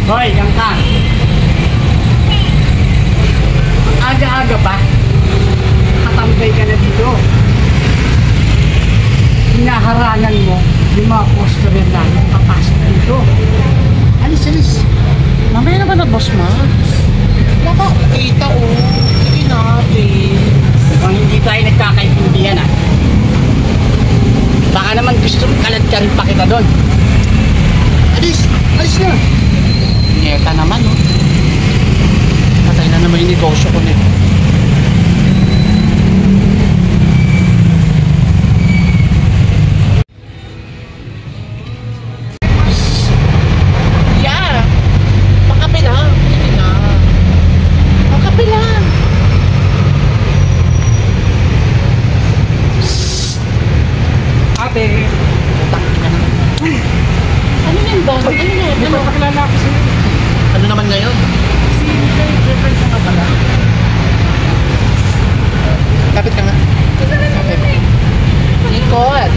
Hoy, yang ka. Aga-aga pa. Katambay ka na dito. Hinaharangan mo yung mga customer namin papasok dito. Alis. Mamaya na ba na, Boss Max? Wala pa akong kita, oh. Sige natin. Kung hindi tayo nagkakaintindihan, ah. Baka naman gusto kalat ka rin pa kita doon. Alis na. Nyeta naman, oh. Patay na naman yung negosyo ko nito. Yeah! Pakape lang. Sige na. Pakape lang. Ate, Ano yan, Don? Ano yan? may papakilala ako sa'yo. Ano naman ngayon? Si girlfriend ka nga pala. Kapit ka nga. Ikot.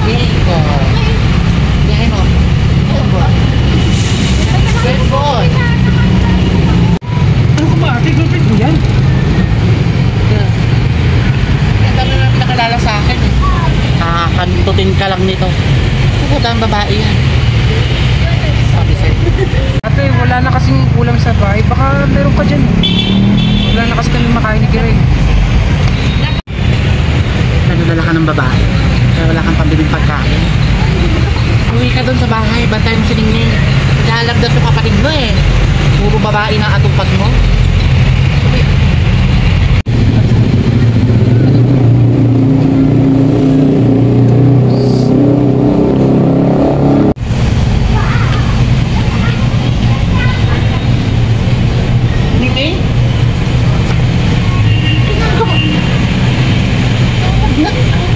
Yahin mo. Good boy. Ano ka ba ate? Girlfriend ko yan? Ang dami na nakalala sa akin eh. Kantutin ka lang nito. Pupunta ang babae yan. Sabi sa'yo. Ate, wala na kasing ulam sa bahay. Baka meron ka dyan. Wala na kasi kami makain ni Kiray. Nadala ka ng babae. Kaya wala kang pambiling pagkain. Uwi ka doon sa bahay. Bantay mo si Ningning. Naglalagdat yung kapatid mo eh. Puro babae na atupag mo. Uwi. Ningning?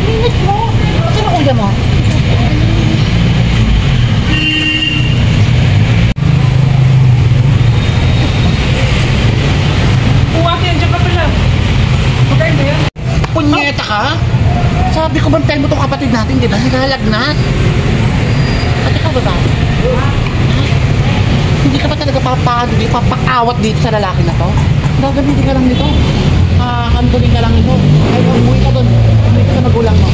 Ningning mo? Sino kuya mo? Ate, andyan ka pala. Magkain ba yan? Punyeta ka? Sabi ko bantayan mo itong kapatid natin, di ba? Nilalagnat. At ikaw ba ba? Hindi ka pa talaga papakawat dito sa lalaki na to? Gagamitin ka lang nito. Kantunin ka lang nito. Ay, umuwi ka doon. Umuwi ka sa magulang mo.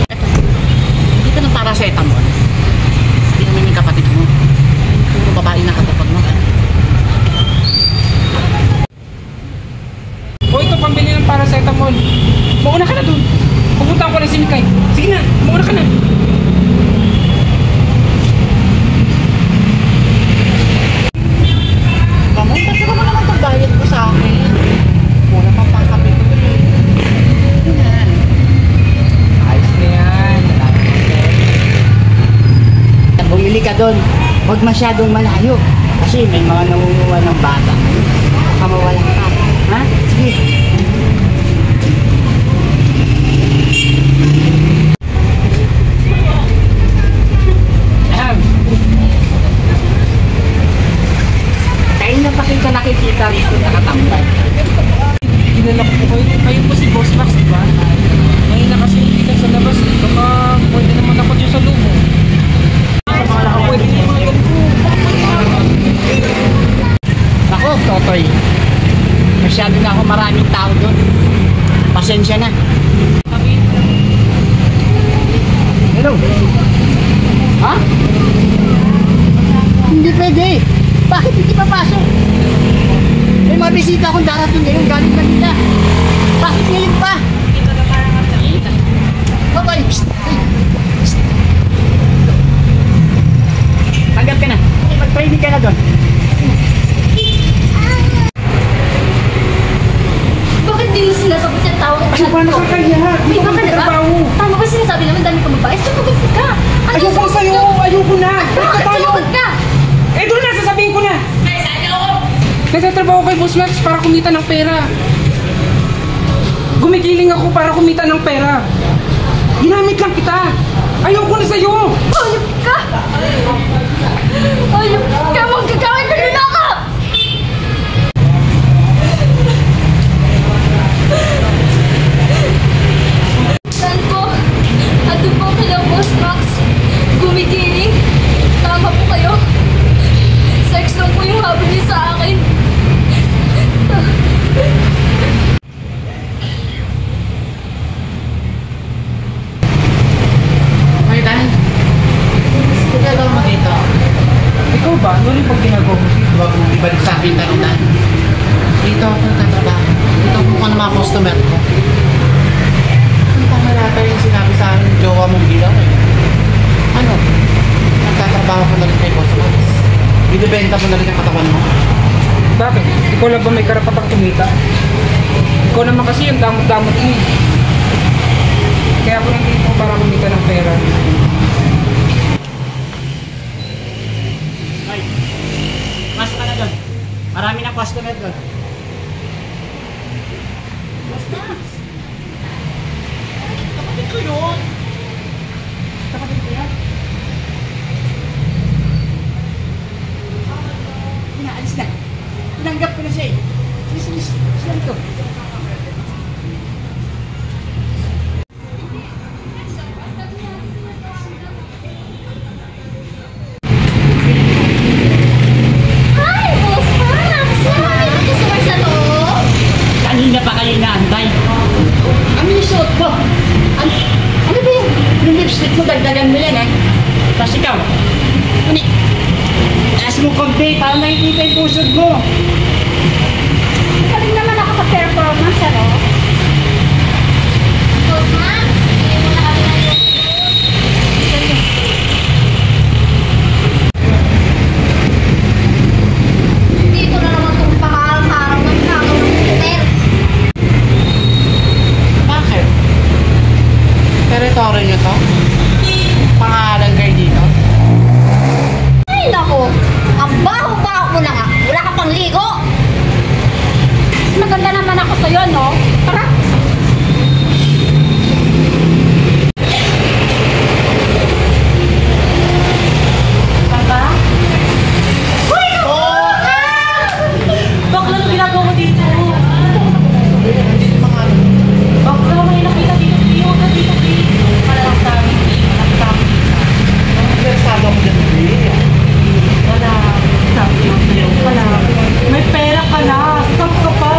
Eto. Hindi ka ng paracetamol. Hindi namin yung kapatid mo. Puro babae na katapag mo. O ito, pambili ng paracetamol. Mauna ka na dun. Pupunta ko na si Mikay. Sige na, mauna ka na. Kamu, kasi naman naman pag-diet ko sa akin. Muna pang pangkapit ko eh. Yan. Ayos na yan. Bumili ka doon. Huwag masyadong malayo. Kasi may mga nangunguha ng bata. Baka mawalan ka. Ha? Sige. Kain na pa kita nakikita rito nakatambay. Ginala ko po kayo. Kayo po si Boss Max, diba? Ngayon na kasi hindi ka sa labas. Baka pwede naman ako dyan sa lumo. Pwede naman ako. Ako, Totoy. Masyado na ako maraming tao doon. Pasensya na. Hello? Ha? Hindi pwede. Bakit hindi papasok? May mga bisita akong darating ngayon galing Manila. Bakit ngayon pa? Totoy! Tanggap ka na. Mag-training ka na doon. Bakit di mo sinasagot yung tawag ng chat ko? Ano ka kaya? May iba ka na ba? Tama ba sinasabi naman dami ka magbayad? Sumagot ka! Ayoko sa'yo! Ayoko na! Bakit sumagot ka? Eh doon na! Sasabihin ko na! Nagtatrabaho kay Boss Max para kumita ng pera. Gumigiling ako para kumita ng pera. Ginamit lang kita. Ayoko na sa'yo! Ayop ka! Ayop ka! Magkakawin ka na ka! Saan po? Ato po kila Boss Max. Gumigiling. Tama po ba? Ano rin pag ginagawa mo dito? Huwag mong ibalik sa akin na. Dito ako nagtatrabaho. Dito ako kung ano mga customer ko. Ano pa malata yung sinabi sa akin, jowa mong bilang eh. Ano? Nagtatrabaho ko na rin kay Boss Max. Binibenta mo na rin ang katawan mo. Bakit? Ikaw lang ba may karapatang kumita? Ikaw naman kasi yung damot-damot mo. Kaya ako nandito para kumita ng pera. Ay, mas ka na doon. Marami ng customer doon. Basta. Kapatid ko yun. Kapatid ko yan. Pinaalis na. Tinanggap ko na siya eh. Alis. Sila dito. Hi, Boss Max! May customer sa loob? Kanina pa kayo inaantay. Ano yung suot mo? Ano ba yung lipstick mo? Dagdagan mo yan, ha? Tapos ikaw, taas mo konti para nakikita yung pusod mo. Galing naman ako sa performance, ano? Boss Max, hindi mo na kami ng dito na naman itong pakalang-araw ng nakaw ng customer. Bakit? Territory nyo to? Pangalan kayo dito? Ay, nako! Ang baho-baho mo na nga! Wala ka pang ligo! Mas maganda naman ako sa'yo, no? Tara! Baba? Uy, naku! Bakla, ano ginagawa mo dito? Hindi naman ano. Bakla, may nakita dito. Huwag ka dito, dito. Malamang sabi. Malamang sabi. Interesado ako dyan, eh. Wala. Sabi mo sa'yo. Wala. May pera ka na. Stop ka pa.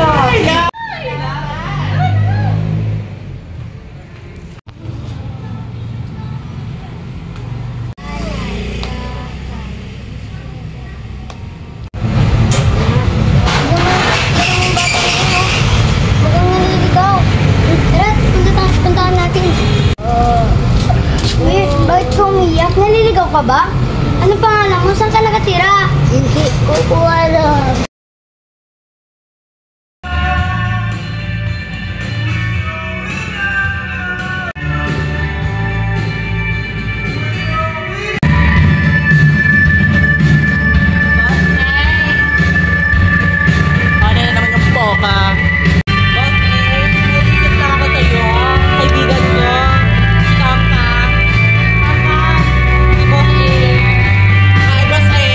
Mukhang naliligaw. Tara, puntahan natin. Wait, bakit ka umiyak? Naliligaw ka ba? Ano pangalan mo? Saan ka nakatira? Hindi ko alam. Ano na naman yung poka? Boss, naiinip lang ako sa'yo. Kaibigan ko. Si Kangka. Kangka. Si Boss A. Hi, Boss A!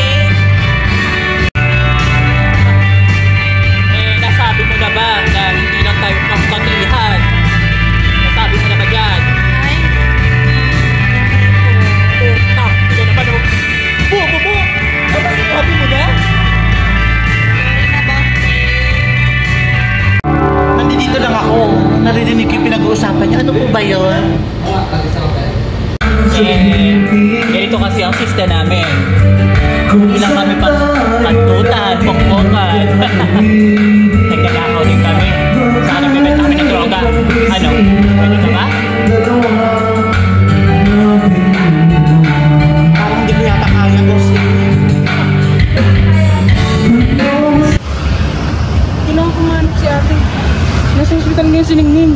Nasabi mo na ba na hindi lang tayo pangkatrihan? Nasabi mo na ba dyan? Ay. Putak! Ito naman oh! Buo! Ano sinabi mo na? Sorry na, Boss A. Nandito lang ako. Narinig ko yung pinag-uusapan niya. Ano po ba yun? Ganito kasi ang system namin. Hindi lang kami pantutan, pokpokan. Nagkakakaw din kami. Saan nagbibenta kami ng droga? Ano? Pwede ka ba? Parang hindi ko yata kaya, boss. Kailangan ko mahanap si ate. Nasa hospital ngayon si Ningning.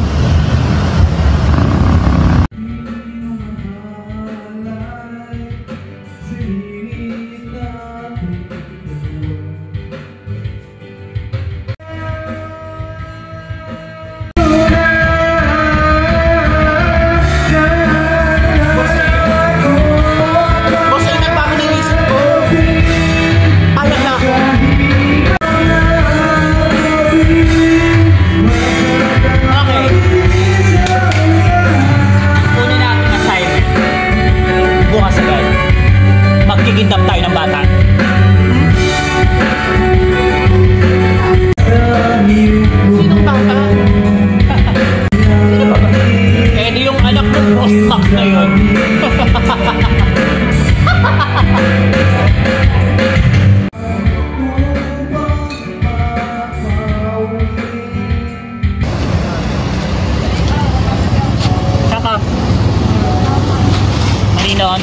Boss, ay nagbago na yung isip ko. Payag na ako. Okay. Una natin assignment. Bukas agad. Magkikidnap tayo ng bata. Sinong bata? Sino ba ba? Eh di yung anak ng Boss Max na yun.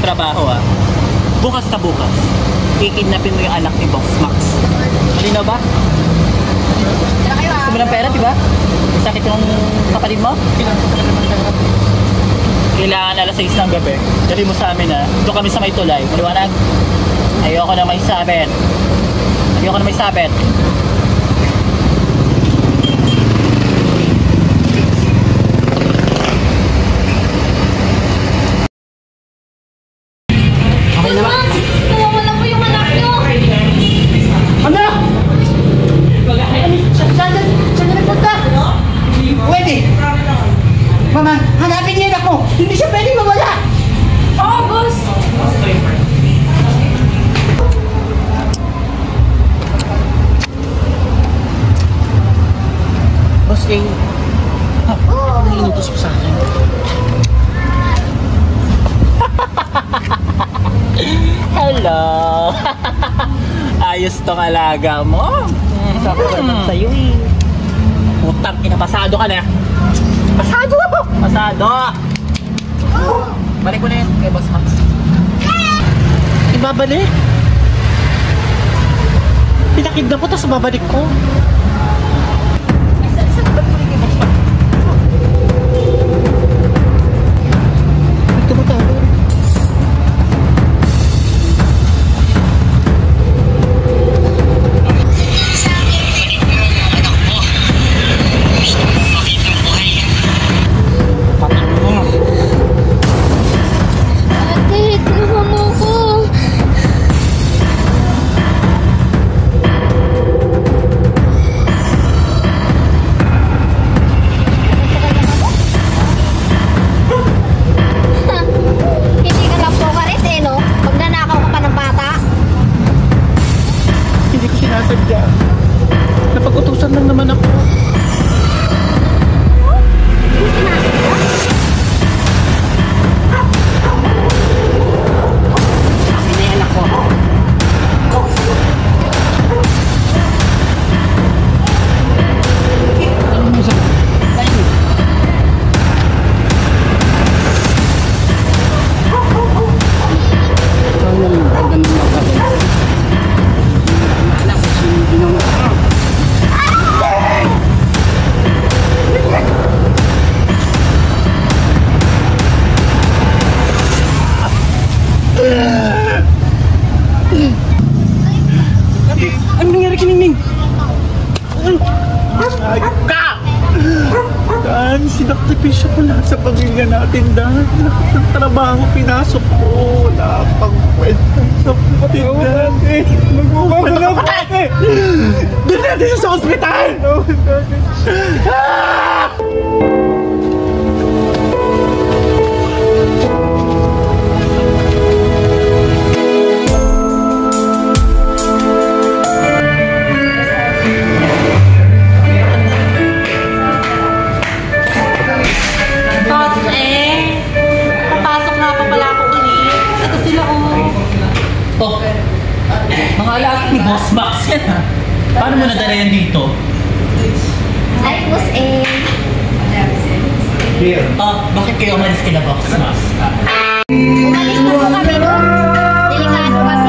trabaho ah. Bukas na bukas, kikidnapin mo yung anak ni Boss Max. Malinaw ba? Tira kayo Gusto mo ng pera, di ba? Sakit yung kapatid mo? Kailangan alas 6 ng gabi. Dali mo sa amin ah. Doon kami sa may tulay. Maliwanag? Ayoko na may sabit. Ayoko na may sabit. Okay na ba? Nawawala po yung anak nyo. Anak! Saan na nagpunta? Pwede! Mama, hanapin niya anak mo! Hindi siya pwede mawala! Oo, boss. Boss A, ano inutos mo sa akin? Hello! Ayos tong alaga mo. Sabi ko naman sa'yo eh. Putang ina, pasado ka na. Pasado! Pasado! Balik ko na yan kay Boss Max. Ibabalik? Pinakidnap ko, tapos babalik ko. Ito ba tayo? Ate, tulungan mo ko. Hindi ka lang po karit eh, no? Pag nanakaw ka pa ng bata. Hindi ko sinasadya. Napag-utusan lang naman ako. Hindi sinasadya. Akin na yung anak ko. Ano mo sa... Tayo. Ikaw yung ganun na gagawin. Anak ko, sino ginawa? Ano nangyari kay Ningning? Ayok ka! Dan, sinakripisyo ko lahat sa pamilya natin, Dan. Lahat ng trabaho pinasok ko. Wala pang kwenta sa kapatid, Dan. Magmumama na ako, ate! Doon natin siya sa ospital! Ah! Boss eh. Papasok na pa pala ako ulit. Ito sila oh. Oh, mga alaga ni Boss Max yan ha. Paano mo nadala yan dito? Ay, boss eh. Bakit kayo umalis kila Boss Max? Umalis na po kami, no? Delikado kasi.